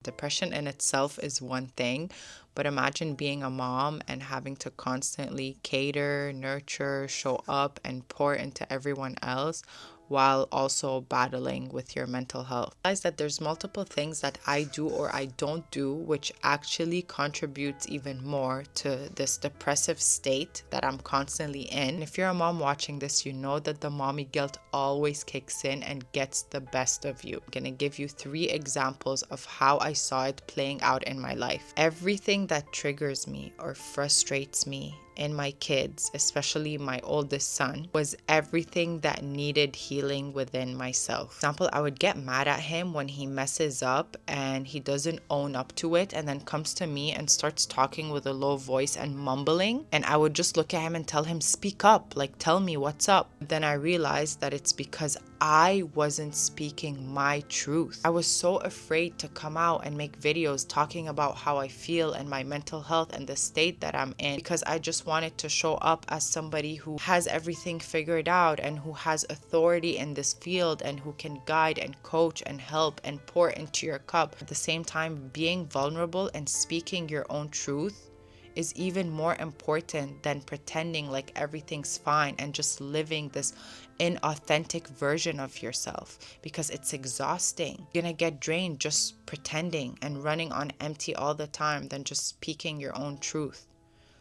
Depression in itself is one thing, but imagine being a mom and having to constantly cater, nurture, show up, and pour into everyone else while also battling with your mental health. Realize that there's multiple things that I do or I don't do which actually contributes even more to this depressive state that I'm constantly in. If you're a mom watching this, you know that the mommy guilt always kicks in and gets the best of you. I'm gonna give you 3 examples of how I saw it playing out in my life. Everything that triggers me or frustrates me in my kids, especially my oldest son, was everything that needed healing within myself. For example, I would get mad at him when he messes up and he doesn't own up to it and then comes to me and starts talking with a low voice and mumbling, and I would just look at him and tell him, speak up, like tell me what's up. Then I realized that it's because I wasn't speaking my truth. I was so afraid to come out and make videos talking about how I feel and my mental health and the state that I'm in, because I just wanted to show up as somebody who has everything figured out and who has authority in this field and who can guide and coach and help and pour into your cup. At the same time, being vulnerable and speaking your own truth is even more important than pretending like everything's fine and just living this inauthentic version of yourself, because it's exhausting. You're gonna get drained just pretending and running on empty all the time than just speaking your own truth.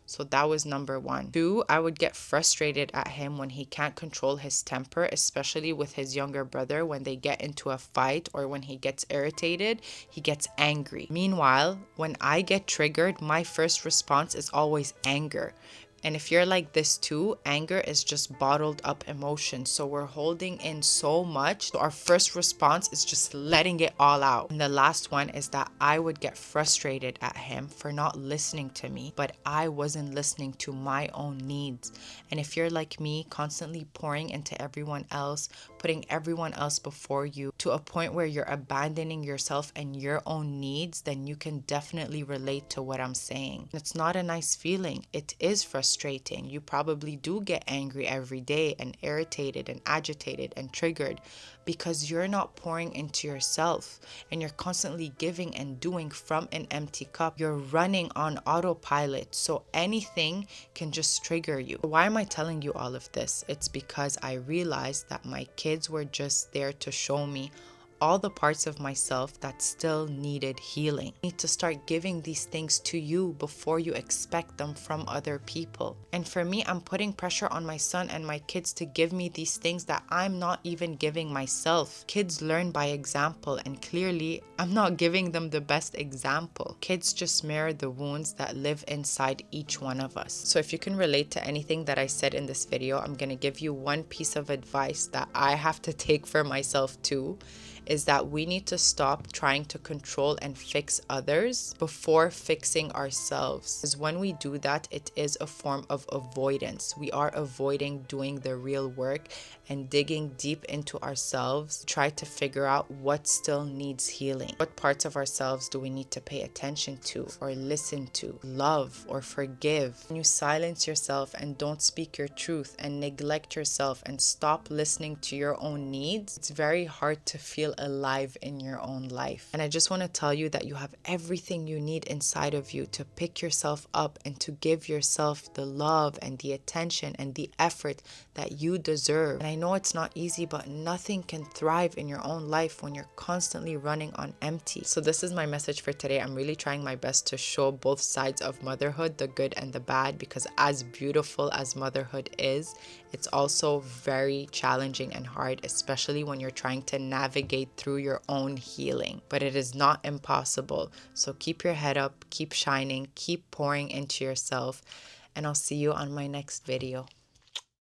So that was number 1. 2, I would get frustrated at him when he can't control his temper, especially with his younger brother. When they get into a fight or when he gets irritated, he gets angry. Meanwhile, when I get triggered, my first response is always anger. And if you're like this too, anger is just bottled up emotion. So we're holding in so much. So our first response is just letting it all out. And the last one is that I would get frustrated at him for not listening to me, but I wasn't listening to my own needs. And if you're like me, constantly pouring into everyone else, putting everyone else before you to a point where you're abandoning yourself and your own needs, then you can definitely relate to what I'm saying. It's not a nice feeling. It is frustrating. You probably do get angry every day and irritated and agitated and triggered because you're not pouring into yourself and you're constantly giving and doing from an empty cup. You're running on autopilot, so anything can just trigger you. Why am I telling you all of this? It's because I realized that my kids were just there to show me all the parts of myself that still needed healing. I need to start giving these things to you before you expect them from other people. And for me, I'm putting pressure on my son and my kids to give me these things that I'm not even giving myself. Kids learn by example, and clearly I'm not giving them the best example. Kids just mirror the wounds that live inside each one of us. So if you can relate to anything that I said in this video, I'm gonna give you one piece of advice that I have to take for myself too, is that we need to stop trying to control and fix others before fixing ourselves. Because when we do that, it is a form of avoidance. We are avoiding doing the real work and digging deep into ourselves, try to figure out what still needs healing. What parts of ourselves do we need to pay attention to or listen to, love or forgive? When you silence yourself and don't speak your truth and neglect yourself and stop listening to your own needs, it's very hard to feel alive in your own life. And I just want to tell you that you have everything you need inside of you to pick yourself up and to give yourself the love and the attention and the effort that you deserve. And I know it's not easy, but nothing can thrive in your own life when you're constantly running on empty. So this is my message for today. I'm really trying my best to show both sides of motherhood, the good and the bad, because as beautiful as motherhood is, it's also very challenging and hard, especially when you're trying to navigate through your own healing. But it is not impossible. So keep your head up, keep shining, keep pouring into yourself, and I'll see you on my next video.